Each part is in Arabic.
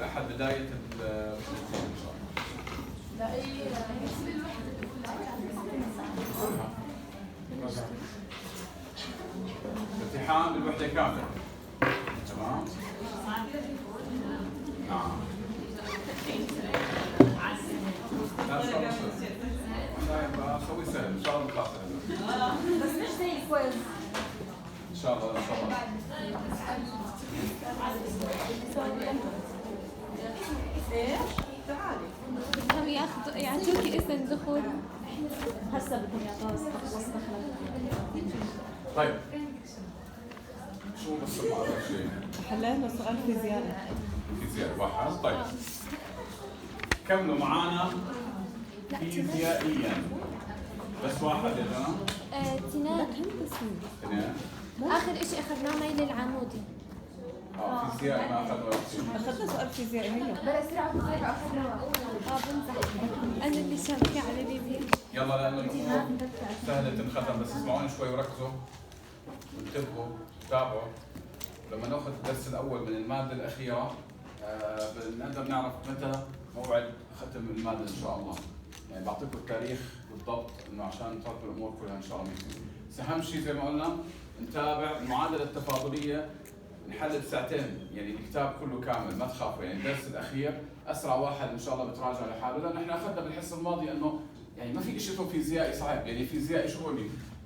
الأحد بداية الاثنين إن شاء الله. لا ايه امتحان الوحدة كاملة. تمام؟ نعم. لا شاء الله لا أسوي سهل إن شاء الله بخاطر بس مش زي كويز إن شاء الله إن شاء الله. ايش؟ تعالي هم يعطوكي اذن دخول. هسه بدهم يعطوها وصفة طيب شو بس أول شيء؟ حلينا سؤال فيزياء فيزياء واحد. طيب كملوا معانا فيزيائيا بس واحد يا جماعة. تنان اثنين. اخر شيء اخذناه ميل العمودي. فيزياء ما أخذنا ولا شيء. اخذنا سؤال فيزيائي هي بلا سرعة اخذناه. بمزح انا اللي شابكة على ليبيا. يلا لأن الأمور سهلة تنختم بس اسمعوني شوي وركزوا وانتبهوا تابعوا. لما ناخذ الدرس الأول من المادة الأخيرة بنقدر نعرف متى موعد ختم المادة إن شاء الله. يعني بعطيكم التاريخ بالضبط إنه عشان ترتب الأمور كلها إن شاء الله. بس أهم شيء زي ما قلنا نتابع المعادلة التفاضلية نحل بساعتين، يعني الكتاب كله كامل ما تخافوا. يعني الدرس الأخير أسرع واحد إن شاء الله بتراجع لحاله، لأن إحنا أخذنا بالحصة الماضية إنه يعني ما في شيء اسمه فيزيائي صعب. يعني فيزيائي شو هو؟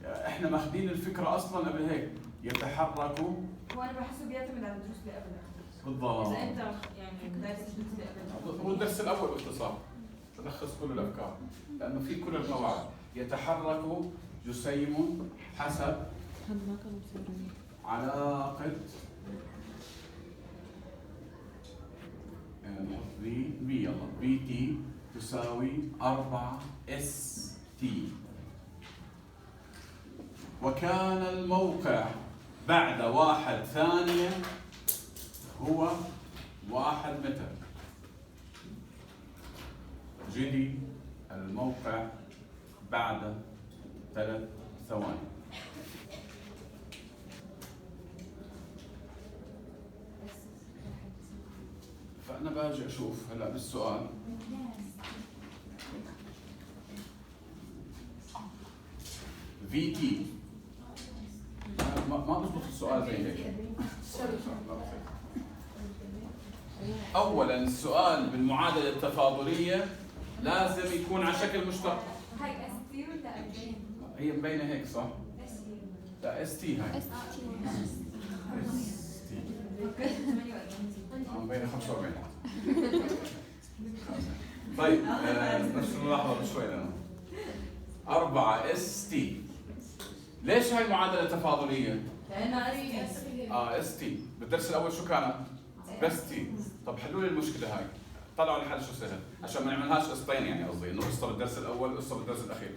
إحنا ماخذين الفكرة أصلاً قبل هيك يتحركوا. هو انا بحسه بيعتمد على الدروس اللي قبلها. بالضبط. اذا انت يعني دارس الدروس اللي قبلها. هو الدرس الاول باختصار تلخص كل الافكار، لانه في كل القواعد. يتحرك جسيم حسب علاقة في يلا في تي تساوي 4 اس تي، وكان الموقع بعد 1 ثانية هو 1 متر. جدي الموقع بعد 3 ثواني. فأنا باجي أشوف هلا بالسؤال في تي ما بزبط السؤال زي هيك. أولاً السؤال بالمعادلة التفاضلية لازم يكون على شكل مشتق. هاي اس تي ولا 40؟ هي مبينة هيك صح؟ اس تي. لا اس تي هاي. اس تي. فكرت 48. مبينة 45. طيب نفس الملاحظة بشوي لنا. 4 اس تي. ليش هاي المعادلة تفاضلية؟ لانه اس تي. اس تي. بالدرس الأول شو كانت؟ بس تي. طب حلوا لي المشكلة هاي. طلعوا الحل شو سهل عشان ما نعملهاش قسطين. يعني قصدي انه قسطه بالدرس الاول وقسطه بالدرس الاخير.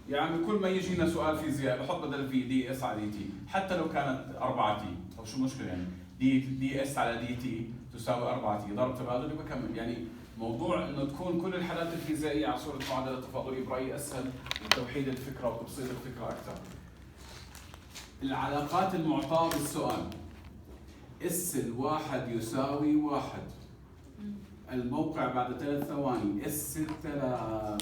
يعني كل ما يجينا سؤال فيزياء بحط بدل في دي اس على دي تي حتى لو كانت 4 تي. طب شو المشكله يعني؟ دي اس على دي تي تساوي 4 تي ضرب تبادل وبكمل. يعني موضوع انه تكون كل الحالات الفيزيائيه على صوره معادله تفاضليه برايي اسهل لتوحيد الفكره وتبسيط الفكره اكثر. العلاقات المعطاه بالسؤال اس الواحد يساوي 1. الموقع بعد 3 ثواني اس 3.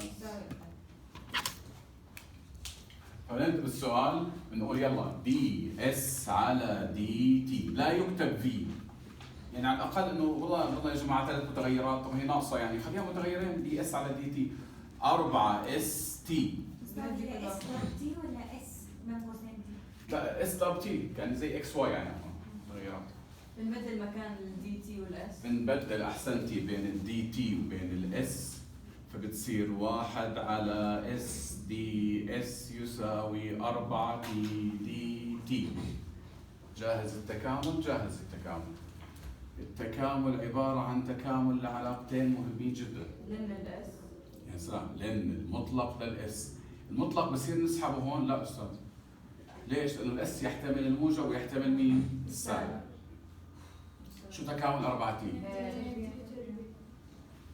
فنكتب بالسؤال بنقول يلا دي اس على دي تي لا يكتب في. يعني على الاقل انه والله يا جماعه 3 متغيرات. طب هي ناقصه يعني خليها متغيرين. دي اس على دي تي 4 اس تي. اس تي ولا اس من قوسين تي؟ لا اس ضرب تي كان زي اكس واي يعني متغيرات. بنبدل مكان الدي تي والاس. بنبدل احسنتي بين الدي تي وبين الاس فبتصير 1 على اس دي اس يساوي 4 دي تي. جاهز التكامل؟ جاهز التكامل. التكامل عبارة عن تكامل لعلاقتين مهمين جدا. لن الاس. يا سلام. لأن المطلق للاس. المطلق بصير نسحبه هون؟ لا أستاذ. ليش؟ لأنه الاس يحتمل الموجب ويحتمل مين؟ السالب. شو تكامل 4 تي؟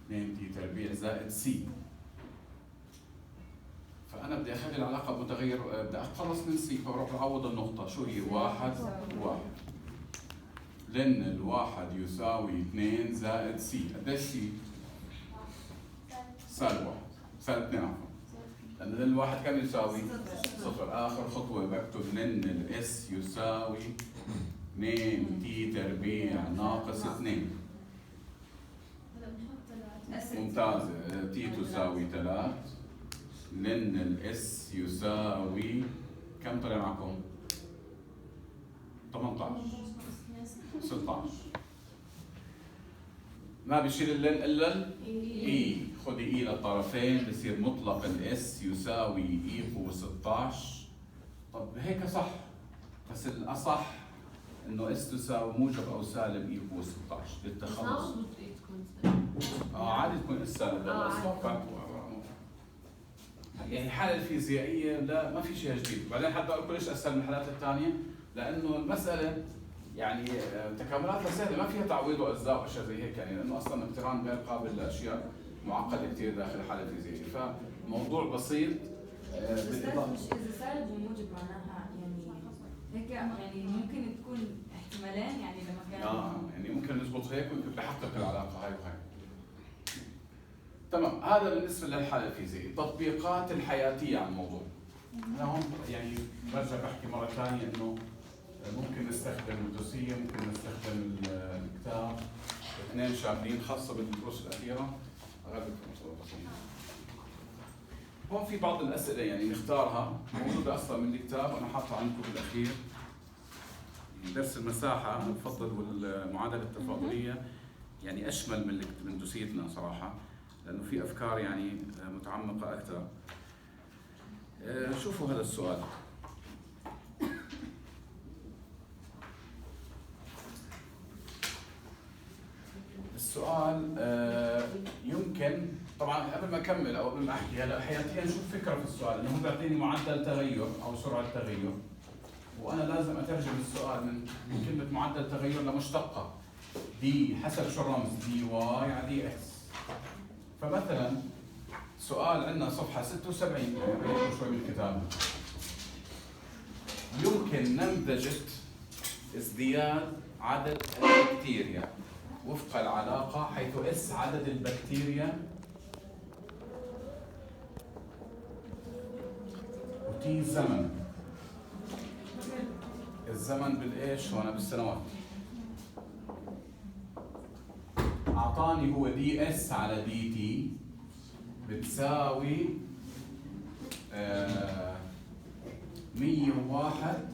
2 تي تربيع زائد سي. فأنا بدي أخلي العلاقة بمتغير. بدي أتخلص من سي فبروح بعوض النقطة. شو هي؟ 1 1. لن الواحد يساوي 2 زائد سي. قديش سي؟ سالب 1 سالب 2 عفوا. لأن لن الواحد كم يساوي؟ صفر. آخر خطوة بكتب لن الاس يساوي 2 تي تربيع ناقص 2. ممتاز. تي تساوي 3. لن الاس يساوي كم طلع معكم؟ 18 16. ما بيشيل اللن الا الاي. خذي اي للطرفين بصير مطلق الاس يساوي اي قوة 16. طب هيك صح، بس الاصح انه اس تساوي موجب او سالب اي قوة 16 للتخلص. عادي تكون اس سالب بس يعني الحالة الفيزيائية لا ما في شيء جديد. بعدين حتى اقول ليش اسهل من الحالات الثانية، لانه المسألة يعني تكاملاتها سهلة ما فيها تعويض واجزاء واشياء زي هيك، يعني لانه اصلا اقتران غير قابل لاشياء معقدة كثير داخل الحالة الفيزيائية، فموضوع بسيط. بالإضافة مش إذا سالب وموجب معناها يعني هيك يعني ممكن تكون احتمالين يعني لما كان يعني ممكن نضبط هيك ويمكن بحقق العلاقة هاي وهي. تمام. هذا بالنسبة للحالة الفيزيائية. التطبيقات الحياتية على الموضوع. أنا هون يعني برجع بحكي مرة ثانية إنه ممكن نستخدم الدوسية، ممكن نستخدم الكتاب، اثنين شاملين خاصة بالدروس الأخيرة. هون في بعض الأسئلة يعني نختارها موجودة أصلا من الكتاب وأنا حاطها عندكم بالأخير. درس المساحة بفضل والمعادلة التفاضلية يعني أشمل من دوسيتنا صراحة، لأنه في أفكار يعني متعمقة أكثر. شوفوا هذا السؤال. السؤال يمكن طبعا قبل ما اكمل او قبل ما احكي هلا حياتيا نشوف فكره في السؤال، انه هو بيعطيني معدل تغير او سرعه تغير، وانا لازم اترجم السؤال من كلمه معدل تغير لمشتقه دي حسب شو الرمز دي واي على دي اكس. فمثلا سؤال عندنا صفحه 76 يعني شوي من الكتاب. يمكن نمذجه ازدياد عدد البكتيريا وفق العلاقة حيث اس عدد البكتيريا وتي الزمن. الزمن بالايش هون؟ بالسنوات. اعطاني هو دي اس على دي تي بتساوي 101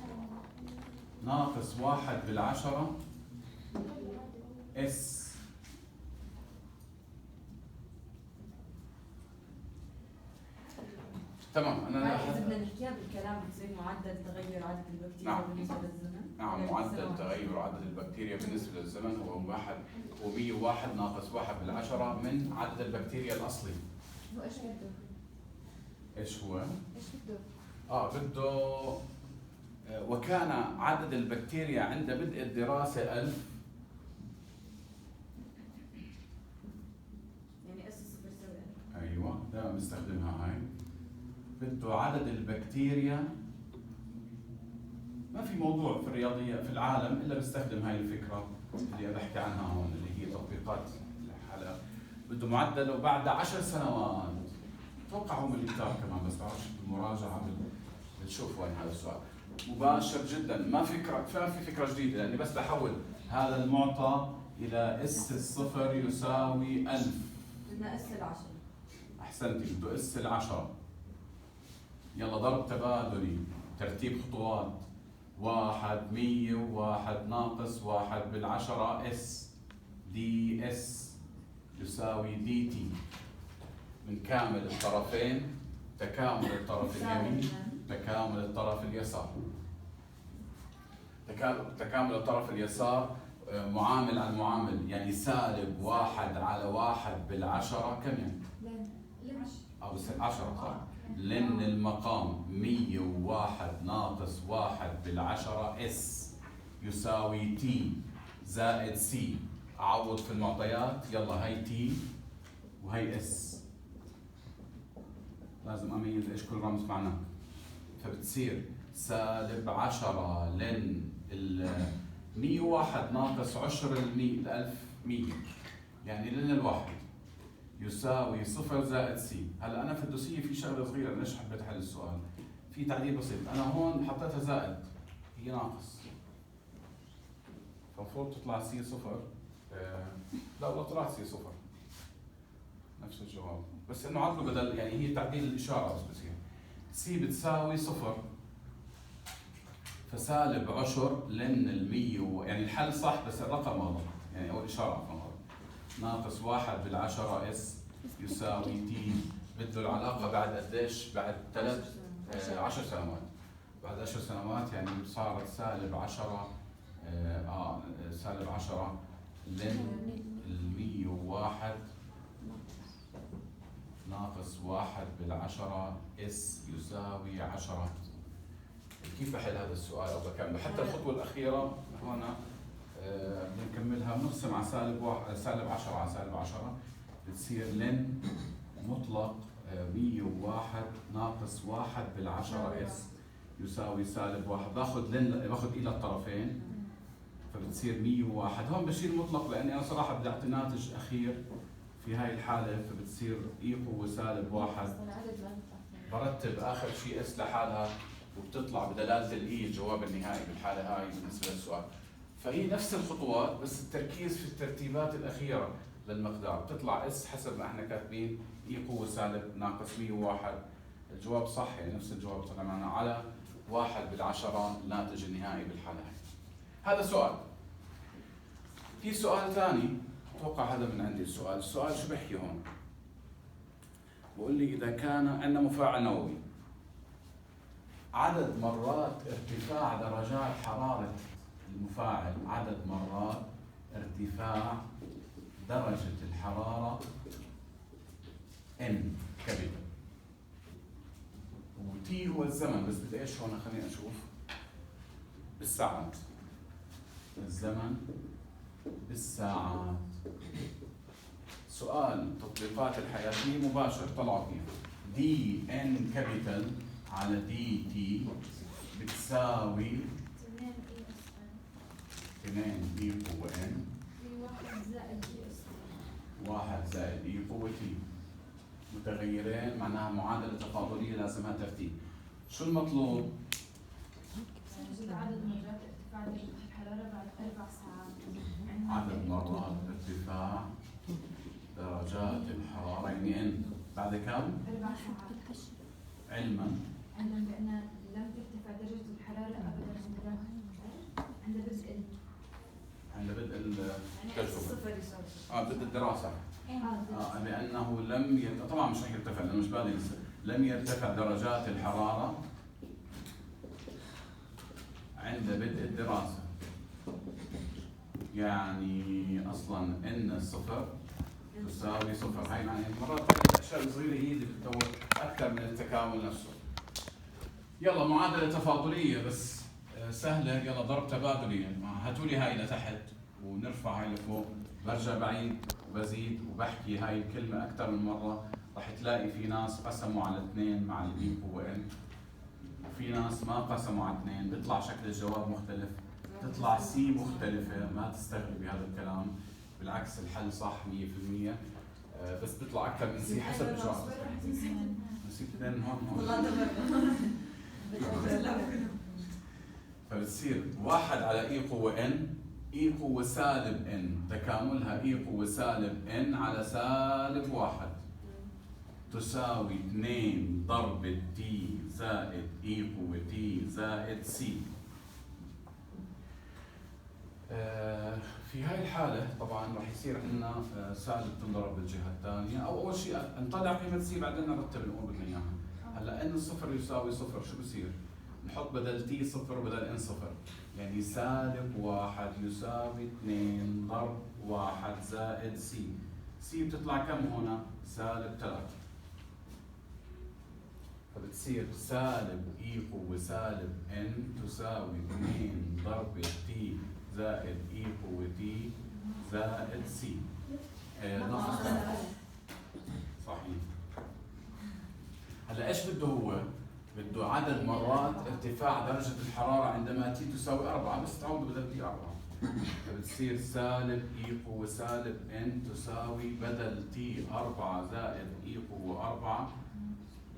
ناقص 1 بالعشرة اس. تمام. انا إذا بدنا نحكيها بالكلام بتصير معدل تغير عدد البكتيريا بالنسبة للزمن. نعم. معدل تغير عدد البكتيريا بالنسبة للزمن هو 101 ناقص 1 بالعشرة من عدد البكتيريا الأصلي. هو ايش بده؟ ايش هو؟ ايش بده؟ بده وكان عدد البكتيريا عند بدء الدراسة 1000. يعني اس صفر سبعة. ايوه دائما بنستخدمها هاي. بده عدد البكتيريا، ما في موضوع في الرياضية في العالم الا بستخدم هاي الفكرة اللي انا بحكي عنها هون اللي هي تطبيقات الحالة. بده معدله بعد 10 سنوات. اتوقع هو من الكتاب كمان بس بعرفش بالمراجعة بتشوف وين هذا السؤال. مباشر جدا. ما في فكرة جديدة لاني بس بحول هذا المعطى الى اس الصفر يساوي 1000. بدنا اس العشرة. احسنتي. بده اس العشرة. يلا ضرب تبادلي ترتيب خطوات. 1 101 ناقص 1 بالعشرة اس دي اس يساوي دي تي من كامل الطرفين تكامل الطرف اليمين تكامل الطرف اليسار. تكامل الطرف اليسار معامل على معامل يعني سالب 1 على 1 بالعشرة كم يعني؟ بس 10 صح؟ لن المقام 101 ناقص 1 بالعشرة اس يساوي تي زائد سي. أعوض في المعطيات. يلا هي تي وهي اس. لازم أميز إيش كل رمز معناه. فبتصير سالب 10 لن 101 ناقص عشر الألف 100 يعني لن الواحد يساوي صفر زائد سي. هلا أنا في الدوسية في شغلة صغيرة، ليش حبيت أحل السؤال؟ في تعديل بسيط، أنا هون حطيتها زائد هي ناقص، فالمفروض تطلع سي صفر. لا والله طلعت سي صفر نفس الجواب، بس إنه عطله بدل، يعني هي تعديل الإشارة بس بصير سي بتساوي صفر، فسالب عشر لن المية يعني الحل صح بس الرقم غلط، يعني أو الإشارة غلط. ناقص واحد بالعشرة اس يساوي تي، بده العلاقة بعد قديش؟ بعد 10 سنوات. بعد 10 سنوات يعني صارت سالب 10 سالب 10 لن 101 ناقص واحد بالعشرة اس يساوي 10. كيف بحل هذا السؤال او بكمل؟ حتى الخطوة الأخيرة هون بنكملها، بنقسم على سالب 10 على سالب 10 بتصير لن مطلق 101 ناقص واحد بالعشرة اس يساوي سالب واحد. باخذ الى الطرفين فبتصير 101. هون بشيل مطلق لاني انا صراحه بدي اعطي ناتج اخير في هاي الحاله، فبتصير اي قوه سالب واحد. برتب اخر شيء اس لحالها وبتطلع بدلاله الاي الجواب النهائي بالحاله هاي بالنسبه للسؤال. فهي نفس الخطوات بس التركيز في الترتيبات الاخيره للمقدار. بتطلع اس حسب ما احنا كاتبين اي قوه سالب ناقص 101. الجواب صح، يعني نفس الجواب طلع معنا على واحد بالعشرة الناتج النهائي بالحالة هاي. هذا سؤال. في سؤال ثاني اتوقع هذا من عندي السؤال شو بحكي هون؟ بقول لي اذا كان عندنا مفاعل نووي عدد مرات ارتفاع درجات حرارة المفاعل، عدد مرات ارتفاع درجة الحرارة N كبيرة، وتي هو الزمن، بس بدي ايش هون؟ خليني اشوف بالساعات، الزمن بالساعات. سؤال تطبيقات الحياتية مباشر طلعوا فيها دي ان كابيتال على دي تي بتساوي 2 اي قوة ان 1 زائد اي قوة تي، متغيرين معناها معادلة تفاضلية لازمها ترتيب. شو المطلوب؟ عدد مرات ارتفاع درجة الحرارة بعد 4 ساعات. عدد مرات ارتفاع درجات الحرارة يعني ان بعد كم؟ 4 ساعات. علما علما بأن لم ترتفع درجة الحرارة أبدا عند بدء التجربة. الصفر يساوي بدء الدراسة. بأنه لم طبعا مش رح يرتفع لأنه مش بالي لم يرتفع درجات الحرارة عند بدء الدراسة. يعني أصلا إن الصفر تساوي صفر. هاي يعني مرات الأشياء الصغيرة هي اللي بتطور أكثر من التكامل نفسه. يلا معادلة تفاضلية بس سهلة، يلا ضرب تبادلي. هاتوا لي هاي لتحت ونرفع هاي لفوق، برجع بعيد وبزيد وبحكي هاي الكلمة أكثر من مرة. راح تلاقي في ناس قسموا على 2 مع الإي قوة إن، وفي ناس ما قسموا على 2، بيطلع شكل الجواب مختلف، تطلع سي مختلفة. ما تستغربي هذا الكلام، بالعكس الحل صح 100%، بس بيطلع أكثر من سي حسب الجواب. نسيت 2 هون فبتصير 1 على اي قوة ان، اي قوة سالب ان تكاملها اي قوة سالب ان على سالب 1 تساوي 2 ضرب تي زائد اي قوة تي زائد سي. في هاي الحالة طبعا راح يصير عندنا سالب تنضرب بالجهة الثانية، او اول شيء نطلع قيمة سي بعدين نرتب الامور بدنا اياها. هلا ان الصفر يساوي صفر، شو بصير؟ نحط بدل تي صفر وبدل ان صفر، يعني سالب 1 يساوي 2 ضرب 1 زائد سي. سي بتطلع كم هنا؟ سالب 3. فبتصير سالب اي قوة سالب ان تساوي 2 ضرب تي زائد اي قوة تي زائد سي ناقص 3. صحيح. هلا ايش بده هو؟ بده عدد مرات ارتفاع درجة الحرارة عندما تي تساوي 4، بس تعوض بدل تي 4. فبتصير سالب اي قوة سالب ان تساوي بدل تي 4 زائد اي قوة 4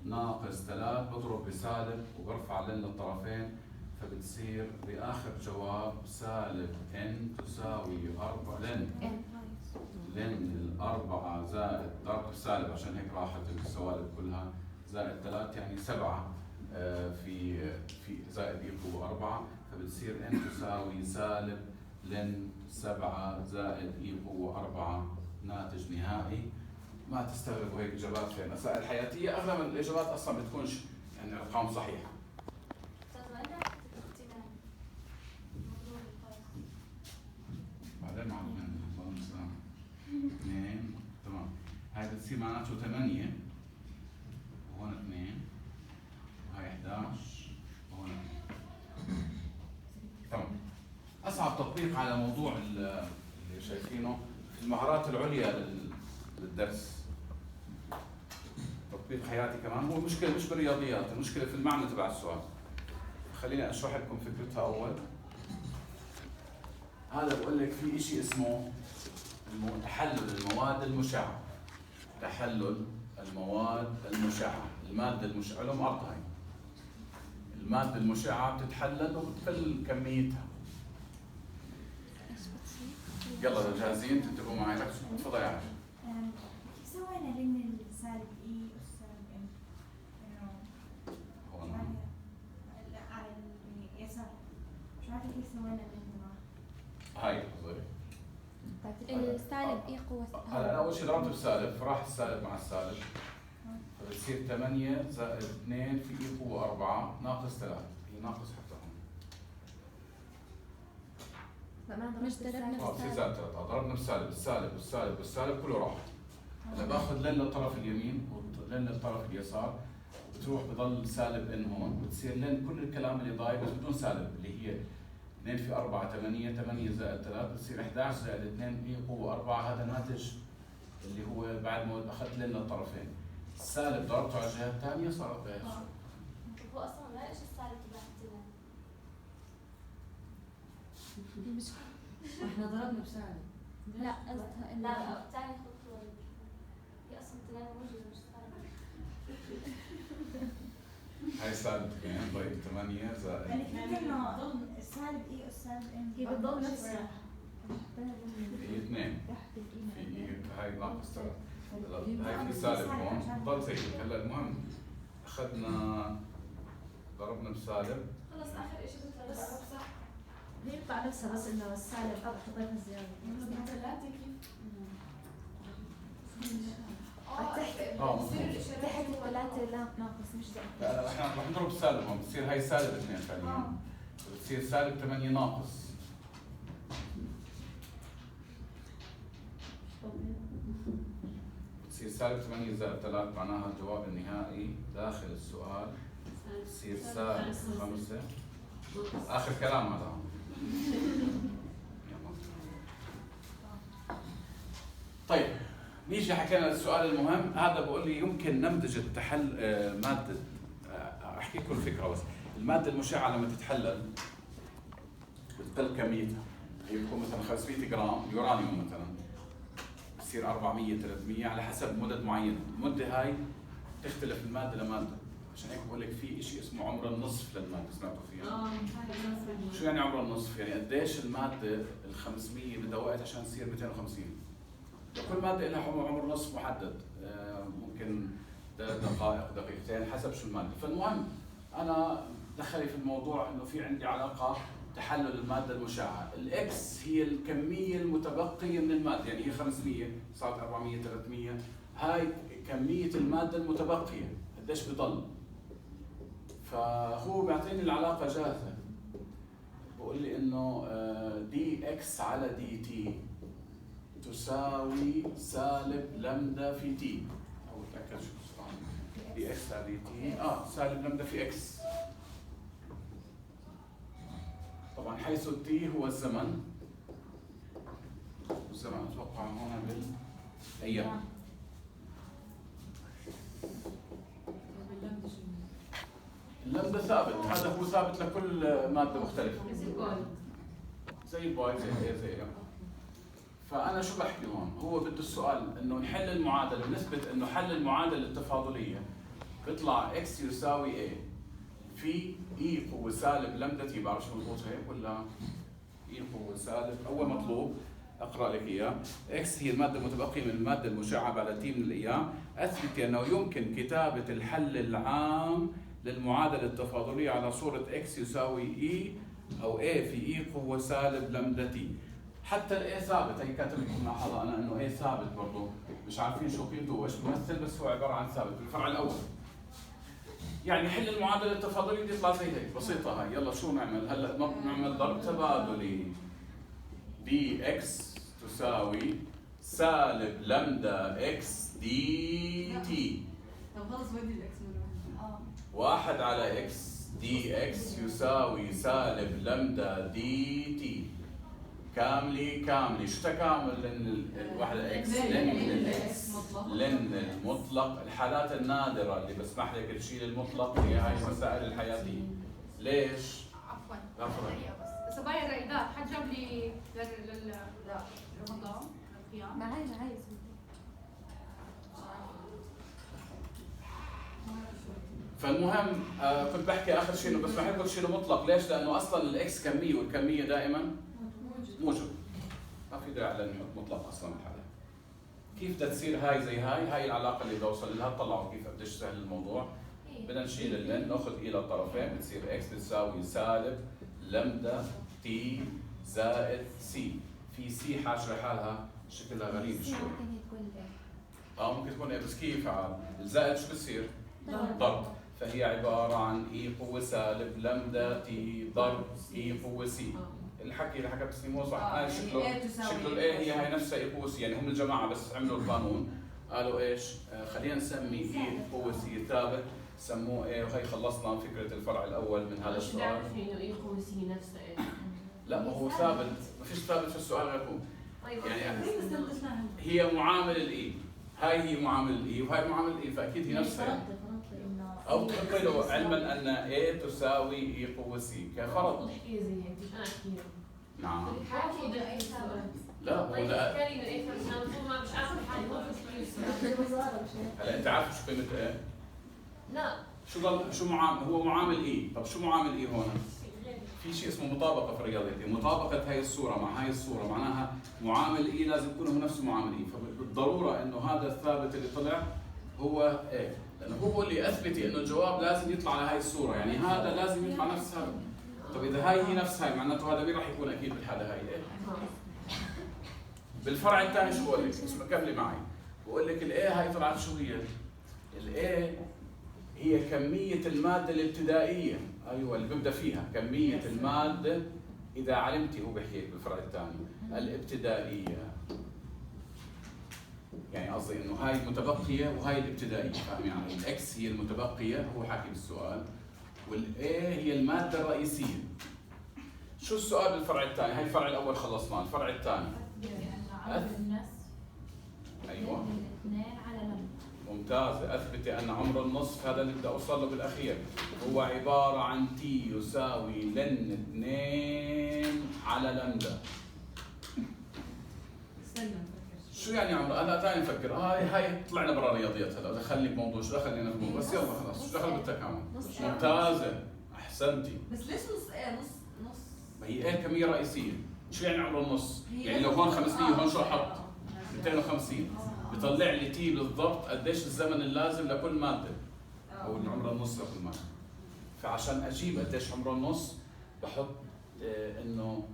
ناقص 3 بضرب بسالب وبرفع لن للطرفين، فبتصير بآخر جواب سالب n تساوي 4 لن الأربعة زائد ضرب سالب عشان هيك راحت السوالب كلها زائد 3 يعني 7 في زائد e قوة 4، فبتصير n تساوي سالب لن 7 زائد e قوة 4 ناتج نهائي. ما تستغربوا هيك اجابات في مسائل حياتيه، اغلب الاجابات اصلا بتكونش يعني ارقام صحيحه. بعدين معلومين اللهم السلام 2 تمام، هاي بتصير معناته 8 وهون 2 وهي 11 وهون 2. تمام. اصعب تطبيق على موضوع اللي شايفينه في المهارات العليا للدرس، تطبيق حياتي كمان. هو المشكله مش بالرياضيات، المشكله في المعنى تبع السؤال. خليني اشرح لكم فكرتها اول. هذا بقول لك في شيء اسمه تحلل المواد المشعه. تحلل المواد المشعه، الماده المشعه لهم ارض هاي. الماده المشعه بتتحلل وبتقل كميتها. يلا جاهزين تنتبهوا معي؟ تفضل يا عائشة. كيف سوينا لين السالب اي والسالب ام؟ هون على اليسار مش عارفه كيف سوينا لين هاي قصدي. السالب اي قوة هلا انا اول شيء ضربت بسالب فراح السالب مع السالب، فبتصير 8 زائد 2 في اي قوة 4 ناقص 3، هي ناقص حتى هون. مش ضربنا في بالسالب. زائد 3 ضربنا بسالب، السالب والسالب والسالب كله راح. هلا باخذ لن للطرف اليمين ولن للطرف اليسار، بتروح بضل سالب ان هون، بتصير لن كل الكلام اللي ضايع بس بدون سالب، اللي هي 2 في 4 8 زائد 3 بتصير 11 زائد 2 اي قوة 4. هذا ناتج اللي هو بعد ما اخذت لن للطرفين. السالب ضربته على الجهة الثانية صارت ايش؟ هو اصلا لا ايش السالب تبعتنا؟ احنا ضربنا بسالب. لا قصدها انه لا ثاني خطوة هي اصلا تلاقي موجودة مش سالب. هاي سالب 2 طيب 8 زائد يعني فهمت انه السالب اي والسالب ام هي بتضل نفسها. هي 2 في هاي ناقص 3. هاي في سالب هون ضل زي هيك. هلا المهم اخذنا ضربنا بسالب خلص اخر شيء بس صح؟ بيطلع نفسها بس انه السالب حطيتها زياده. ثلاثة كيف؟ تحت الثلاثة لا ناقص مش زائد. لا احنا رح نضرب سالب هون، بتصير هاي سالب 2 فعليا، بتصير سالب 8 ناقص. بتصير سالب 8 زائد 3 معناها الجواب النهائي داخل السؤال بتصير سالب 5. آخر كلام هذا. طيب نيجي حكينا السؤال المهم هذا. بقول لي يمكن نمذجة مادة، احكي لكم الفكرة بس. المادة المشعة لما تتحلل بتقل كميتها، هي بتكون مثلا 500 جرام يورانيوم مثلا، بصير 400 300 على حسب مدد معينة. المدة هاي تختلف من مادة لمادة، عشان هيك بقول لك في شيء اسمه عمر النصف للمادة، سمعتوا فيها؟ شو يعني عمر النصف؟ يعني قديش المادة ال 500 بدها وقت عشان تصير 250. كل مادة لها عمر نصف محدد، ممكن 3 دقائق دقيقتين حسب شو المادة. فالمهم أنا دخلي في الموضوع إنه في عندي علاقة تحلل المادة المشعة. الإكس هي الكمية المتبقية من المادة، يعني هي 500 صارت 400 300، هاي كمية المادة المتبقية قديش بضل. فهو بيعطيني العلاقة جاهزة، بقول لي إنه دي إكس على دي تي تساوي سالب لمدا في تي، او اتاكد شو اسمه دي اكس على دي تي، سالب لمدا في اكس. طبعا حيث التي هو الزمن، والزمن اتوقع هنا بالايام. اللمدا ثابت، هذا هو ثابت لكل ماده مختلفه. زي الباي زي الاي زي ام. فانا شو بحكي هون؟ هو بده السؤال انه نحل المعادله، بنثبت انه حل المعادله التفاضليه بيطلع اكس يساوي اي في اي قوه سالب لمدا تي. بعرف شو مضبوط هيك ولا؟ اي قوه سالب، اول مطلوب اقرا لك اياه، اكس هي الماده المتبقيه من الماده المشعبه على تي من الايام، اثبت انه يمكن كتابه الحل العام للمعادله التفاضليه على صوره اكس يساوي اي او اي في اي قوه سالب لمدا تي. حتى الاي ثابت، هي كاتب لكم ملاحظه انا انه اي ثابت برضه، مش عارفين شو قيمته وايش بيمثل، بس هو عباره عن ثابت بالفرع الاول. يعني حل المعادله التفاضليه بيطلع زي هيك، بسيطه هاي. يلا شو نعمل هلا؟ نعمل ضرب تبادلي، دي اكس تساوي سالب لمدا اكس دي تي. طب خلص ودي الاكس مره واحد على اكس دي اكس يساوي سالب لمدا دي تي. كاملة شو تكامل لن الوحدة اكس؟ لن المطلق. الحالات النادرة اللي بسمح لك تشيل المطلق هي هاي المسائل الحياتية. ليش؟ عفوا عفوا بس باقي الرائدات حد جاب لي لرمضان القيام؟ معي فالمهم كنت بحكي اخر شيء انه بسمح لكم تشيلوا مطلق. ليش؟ لانه اصلا الاكس كمية والكمية دائما موجب، ما في داعي لنحط مطلق اصلا بالحالة. كيف بدها تصير هاي زي هاي العلاقة اللي بوصل لها. طلعوا كيف قديش سهل الموضوع. بدنا نشيل اللن، ناخذ الى الطرفين، بتصير اكس بتساوي سالب لمدا تي زائد سي. في سي حاشرة حالها شكلها غريب شوي. ممكن تكون ايه، بس كيف عاد؟ الزائد شو بتصير؟ ضرب. فهي عبارة عن اي قوة سالب لمدا تي ضرب اي قوة سي. الحكي اللي حكى بس مو صح. شكله الاي هي هاي نفسها اي قوة سي. يعني هم الجماعة بس عملوا القانون قالوا ايش؟ خلينا نسمي اي قوة سي ثابت، سموه ايه. وهي خلصنا فكرة الفرع الأول من هذا السؤال. انه اي قوة سي نفسها ايه؟ لا هو ثابت، ما فيش ثابت في السؤال غير هو. يعني هي معامل الاي، هاي هي معامل الاي وهي معامل الاي، فاكيد هي نفسها. او تحطي له علما ان A تساوي اي قوة سي كفرض. تحكي زي هيك مش انا احكيها. نعم. حاكي ده اي سبب. لا هو لا. كاري ايه مش عارفه هلا انت عارف شو قيمة ايه؟ لا شو معامل هو معامل اي. طب شو معامل اي هون؟ في شيء اسمه مطابقة في الرياضيات، مطابقة هاي الصورة مع هاي الصورة معناها معامل اي لازم يكون هو نفسه معامل اي، فبالضرورة انه هذا الثابت اللي طلع هو ايه، لانه هو اللي اثبت انه الجواب لازم يطلع على هاي الصورة، يعني هذا لازم يطلع نفس هذا. طب اذا هاي هي نفس هاي معناته هذا مين راح يكون اكيد بالحالة هاي ايه؟ بالفرع الثاني شو بقول لك؟ اسمع كملي معي. بقول لك الايه هاي طلعت شو هي؟ الايه هي كمية المادة الابتدائية، ايوه اللي ببدا فيها كمية المادة إذا علمتي، هو بحكي بالفرع الثاني الابتدائية. يعني قصدي إنه هاي المتبقية وهاي الابتدائية، فاهم يعني؟ الإكس هي المتبقية هو حاكي بالسؤال، والإيه هي المادة الرئيسية. شو السؤال بالفرع الثاني؟ هاي الفرع الأول خلصناه، الفرع الثاني أيوه ممتازة. أثبتي أن عمر النصف، هذا اللي بدي أوصل له بالأخير، هو عبارة عن تي يساوي لن 2 على لمدا. شو يعني عمر؟ أنا ثاني نفكر. هاي طلعنا برا رياضيات هلا، دخلني بموضوع، شو دخلني أنا بموضوع؟ بس يلا خلاص، شو دخل بالتكامل؟ ممتازة، أحسنتي. بس ليش نص ايه؟ نص ما هي إيه كمية رئيسية. شو يعني عمر النص؟ يعني لو هون 500 هون شو أحط؟ 250. بيطلع لي تي بالضبط قديش الزمن اللازم لكل ماده او عمر النص لكل ماده. فعشان اجيب قديش عمر النص بحط انه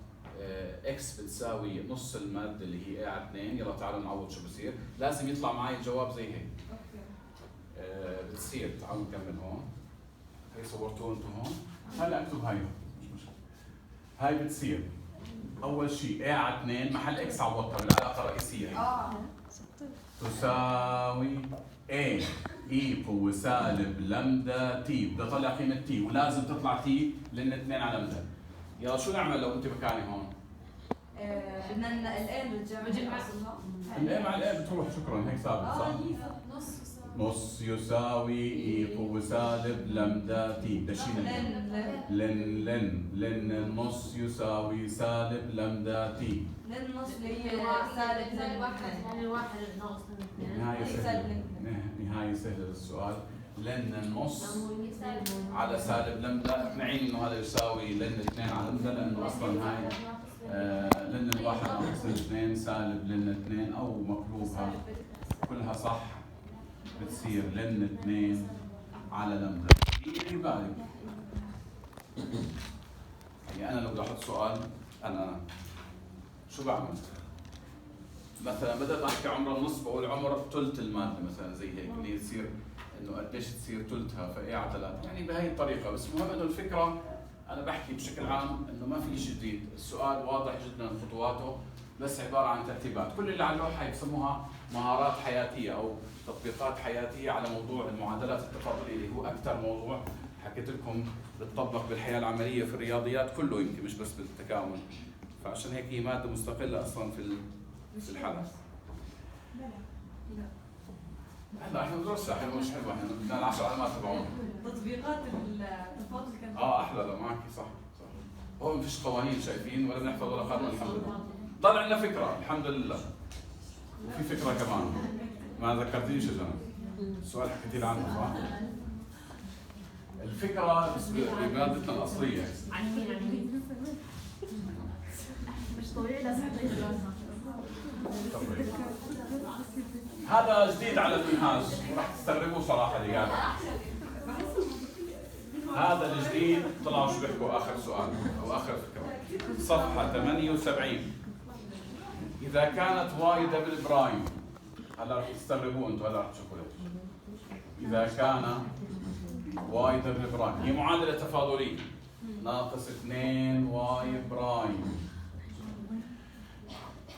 اكس بتساوي نص الماده اللي هي على 2. يلا تعالوا نعوض شو بصير. لازم يطلع معي الجواب زي هيك. بتصير تعالوا نكمل هون. هي صورتوها انتم هون. هلا اكتب هاي مش مشكله. هاي بتصير اول شيء A على 2 محل اكس عوضتها بالعلاقه الرئيسيه هي. تساوي A اي قوة سالب لمدا تي. بدي اطلع قيمة تي ولازم تطلع تي لان 2 على لمدا. يلا شو نعمل لو انت مكاني هون؟ بدنا الان نرجع الايه مع الايه بتروح. شكرا هيك ثابت صح؟ نص يساوي اي قوة سالب لمدا تي. بدي اشيل لن النص يساوي سالب لمدا تي. لن نص اللي هي سالب واحد. يعني واحد ناقص اثنين. نهاية سهلة للسؤال. لن النص على سالب لمدا، نعين انه هذا يساوي لن 2 على لمدا، لانه اصلا هاي لن الواحد ناقص 2 سالب لن 2 او مقلوبها كلها صح بتصير لن 2 على لمدا. اللي بالي يعني انا لو بدي احط سؤال، انا شو بعمل؟ مثلا بدل ما احكي عمر النص بقول عمر ثلث الماده مثلا زي هيك، اللي تصير انه قديش تصير ثلثها فاي على 3، يعني بهي الطريقه. بس المهم انه الفكره انا بحكي بشكل عام انه ما في شيء جديد، السؤال واضح جدا خطواته، بس عباره عن ترتيبات. كل اللي على اللوحه يسموها مهارات حياتيه او تطبيقات حياتيه على موضوع المعادلات التفاضليه، اللي هو اكثر موضوع حكيت لكم بتطبق بالحياه العمليه في الرياضيات كله، يمكن مش بس بالتكامل. فعشان هيك هي ماده مستقله اصلا في الحلقه. هلا احنا ندرسها حلوه مش حلوه، احنا بدنا 10 علامات تبعون. تطبيقات التفاضل كانت احلى. لا معك صح. هو ما فيش قوانين شايفين ولا بنحفظ ولا قانون، الحمد لله. طلع لنا فكره الحمد لله. وفي فكره كمان ما ذكرتنيش يا جماعه. السؤال حكيتي لي عنه صح؟ الفكره بمادتنا الاصليه عن مين؟ مش طبيعي لازم هذا جديد على المنهاج وراح تستغربوه صراحه اللي قاعد. هذا الجديد طلعوا شو بيحكوا اخر سؤال او اخر فكره، صفحه 78. اذا كانت واي دبل برايم، هلا رح تستغربوا انتم، هلا رح تشوفوا ليش. اذا كان واي دبل برايم هي معادله تفاضليه، ناقص 2 واي برايم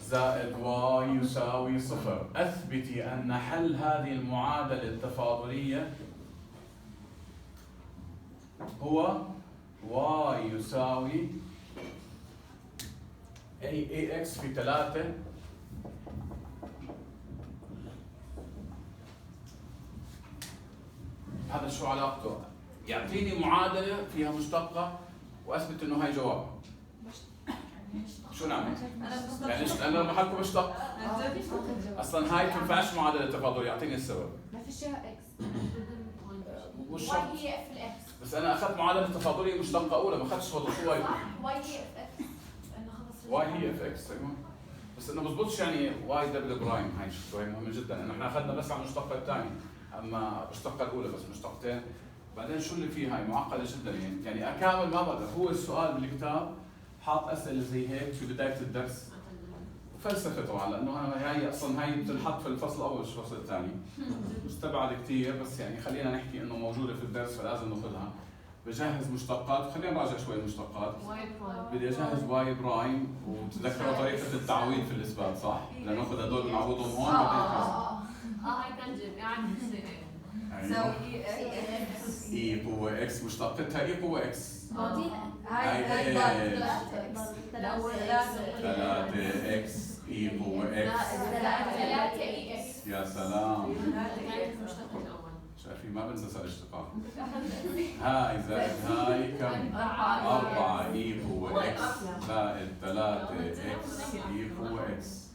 زائد واي يساوي 0. اثبتي ان حل هذه المعادله التفاضليه هو واي يساوي اي اكس في 3 هذا شو علاقته؟ يعطيني معادله فيها مشتقه واثبت انه هاي جوابها. شو نعمل؟ يعني انا لما حكوا مشتق اصلا هاي تنفعش معادله تفاضل، يعطيني السبب. ما في شيء اكس. مش واي هي اف الاكس. بس انا اخذت معادله تفاضليه مشتقه اولى، ما اخذتش تفاضل. شو واي؟ واي هي اف اكس. انه خلص واي هي اف اكس. ايوه بس انه بزبطش يعني واي دبل برايم. هاي شوي مهمه جدا، انه احنا اخذنا بس على المشتقه الثانيه، اما المشتقه الاولى بس مشتقتين. بعدين شو اللي فيها؟ هاي معقده جدا يعني اكامل ما بقدر. هو السؤال بالكتاب حاط اسئله زي هيك في بدايه الدرس، فلسفه طبعا، لانه هاي اصلا هاي بتنحط في الفصل الاول مش الفصل الثاني، مستبعد كثير، بس يعني خلينا نحكي انه موجوده في الدرس فلازم ناخذها. بجهز مشتقات، خلينا نراجع شوي المشتقات. بدي اجهز واي برايم، وتذكروا طريقه التعويض في الاثبات صح؟ لناخذ هدول بنعوضهم هون هاي كان قاعد تساوي اي اكس. اي قوه اكس مشتقتها اي قوه اكس. هاي 3 اكس اي قوه اكس. 3 اي اكس. يا سلام. كانت مشتقة الأول. شايفين ما بنسى الاشتقاق. هاي زائد هاي كم؟ 4 اي قوه اكس زائد 3 اكس اي قوه اكس.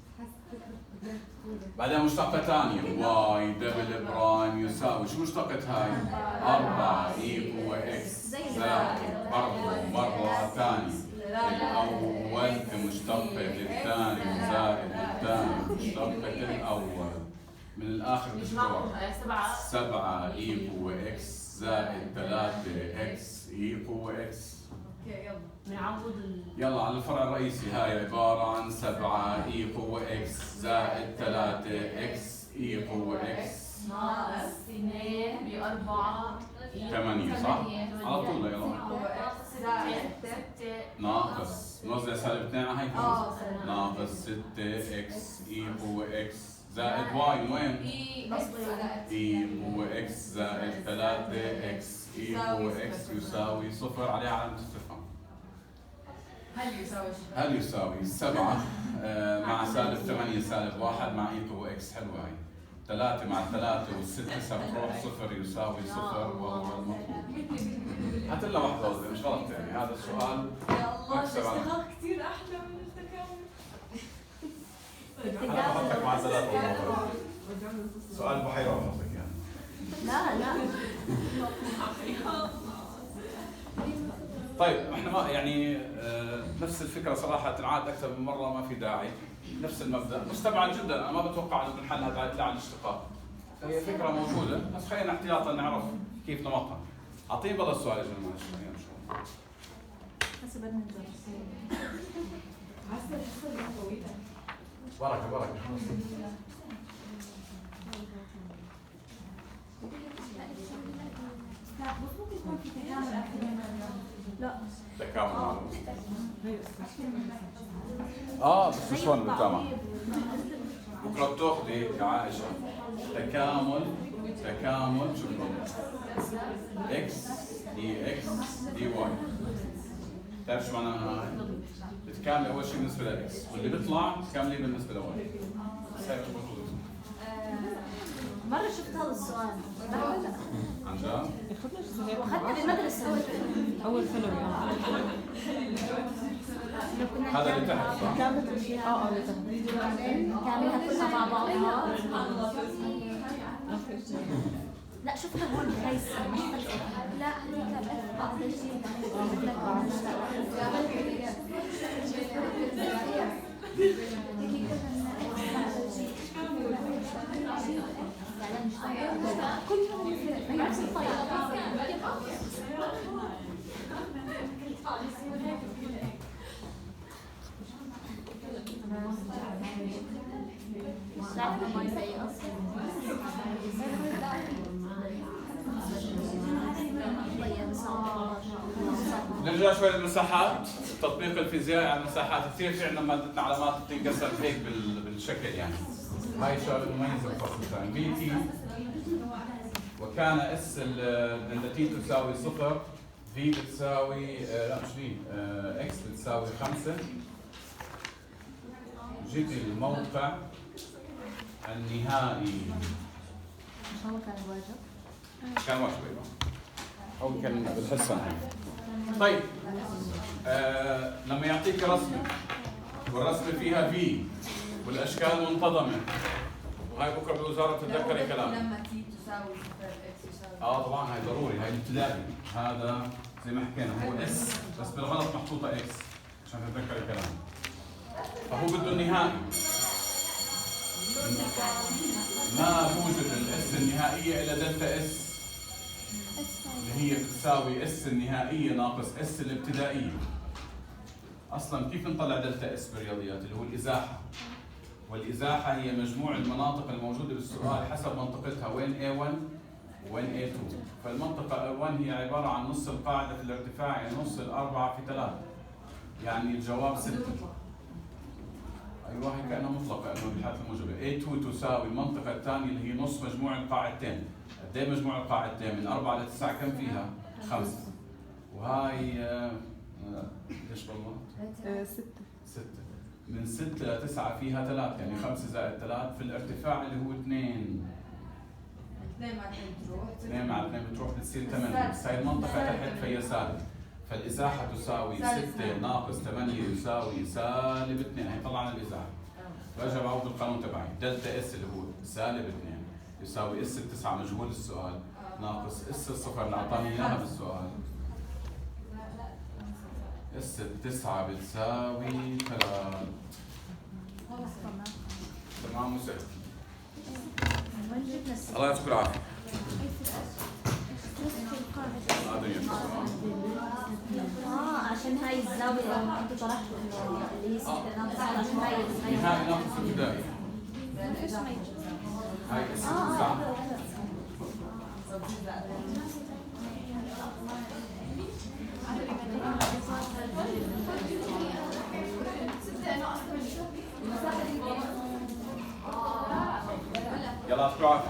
بعدين مشتقة ثانية واي دبل برايم يساوي شو مشتقة هاي؟ 4 اي قوة اكس زائد برضه مرة ثانية الأول كمشتقة الثاني زائد الثاني مشتقة الأول. من الآخر بشوف 7 اي قوة اكس زائد 3 اكس اي قوة اكس. بنعوض يلا على الفرع الرئيسي. هاي عبارة عن 7 اي قوة اكس زائد 3 اكس اي قوة اكس ناقص 2 ب4 8 صح؟ على طول يلا. زائد 6 ناقص نوزع سالب 2 على هيك ناقص 6 اكس اي قوة اكس زائد واي من وين؟ اي قوة اكس زائد 3 اكس اي قوة اكس يساوي 0 عليها علامة استفهام. هل يساوي 7 مع سالب 8 سالب 1 مع اي قوة اكس. حلوة هاي. 3 مع 3 وال6 بتروح 0 يساوي 0 وهو المطلوب. هات لنا واحدة قصدي مش غلط يعني هذا السؤال. يا الله أكثر على- الاشتغال كثير احلى من التكامل. أنا بحطك مع 3 والله. سؤال بحيرة بحطك يعني. لا طيب احنا ما يعني نفس الفكرة صراحة تنعاد أكثر من مرة ما في داعي. نفس المبدأ مستبعد جدا أنا ما بتوقع إنه بنحلها على الاشتقاق. هي فكرة موجودة بس خلينا احتياطا نعرف كيف نمطها. أعطيني بلا السؤال يا جماعة خلينا نشوف. هسه بدنا ندرس. بركة بركة. لا بس ممكن يكون في تكامل أكثر من لا تكامل بس شو التكامل؟ بكرة بتاخذي يا عائشة تكامل شو اكس دي اكس دي واي. بتعرف شو معناها هاي؟ بتكاملي أول شيء بالنسبة لاكس واللي بيطلع تكامليه بالنسبة لواي. بس هاي مش موجودة. مرة شفت هذا السؤال. عن جد؟ واخذته بالمدرسة. اول ثانوي هذا اللي تحت صح؟ كاملة الأشياء. اللي تحت. كاملها كلها مع بعضها. لا شوفها هون بهاي لا نرجع شوي للمساحات. تطبيق الفيزياء على المساحات كثير في عندنا مادتنا علامات بتنكسر هيك بالشكل يعني. هاي شغله مميزه بالفصل الثاني. في تي وكان اس عند تي تساوي 0 في بتساوي لا مش في اكس بتساوي 5. جيت الموقع النهائي. مش هو كان الواجب؟ كان واجب ايوه. او كان بالحصه هاي. طيب لما يعطيك رسمه والرسمه فيها في والاشكال منتظمه وهي بكره بوزاره تتذكري كلامي. لما تي تساوي 0 اكس يساوي طبعا هاي ضروري هاي الابتدائي. هذا زي ما حكينا هو اس بس بالغلط محطوطه اكس عشان تتذكري كلامي. فهو بده النهائي. ما توجد الاس النهائيه الا دلتا اس اللي هي بتساوي اس النهائيه ناقص اس الابتدائيه. اصلا كيف نطلع دلتا اس بالرياضيات اللي هو الازاحه. والازاحه هي مجموع المناطق الموجوده بالسؤال حسب منطقتها وين A1 وين A2. فالمنطقه A1 هي عباره عن نص القاعده في الارتفاع يعني نص الأربعة في 3 يعني الجواب 6. ايوه هي كانها مطلقه انه بالحالة الموجبه. A2 تساوي المنطقه الثانيه اللي هي نص مجموع القاعدتين. قد ايه مجموع القاعدتين؟ من 4 ل 9 كم فيها؟ 5. وهاي ليش والله؟ 6. من 6 ل 9 فيها 3 يعني 5 زائد 3 في الارتفاع اللي هو 2. 2 مع 2 بتروح 2 مع 2 بتروح بتصير 8 بس هاي المنطقة تحت فهي سالب. فالإزاحة تساوي 6 ناقص 8 يساوي سالب 2. هي طلعنا الإزاحة. برجع بعوض القانون تبعي دلتا اس اللي هو سالب 2 يساوي اس 9 مجهول السؤال ناقص اس الصفر اللي أعطاني إياها بالسؤال. اس 9 بتساوي 3. تمام وسهل. الله يعطيكم العافية. عشان هاي الزاوية انتوا طرحتوا انه اللي هي 6 ناقص عشان هاي نهائي ناقص ابتدائي. هاي اس 9. يلا اشكرك.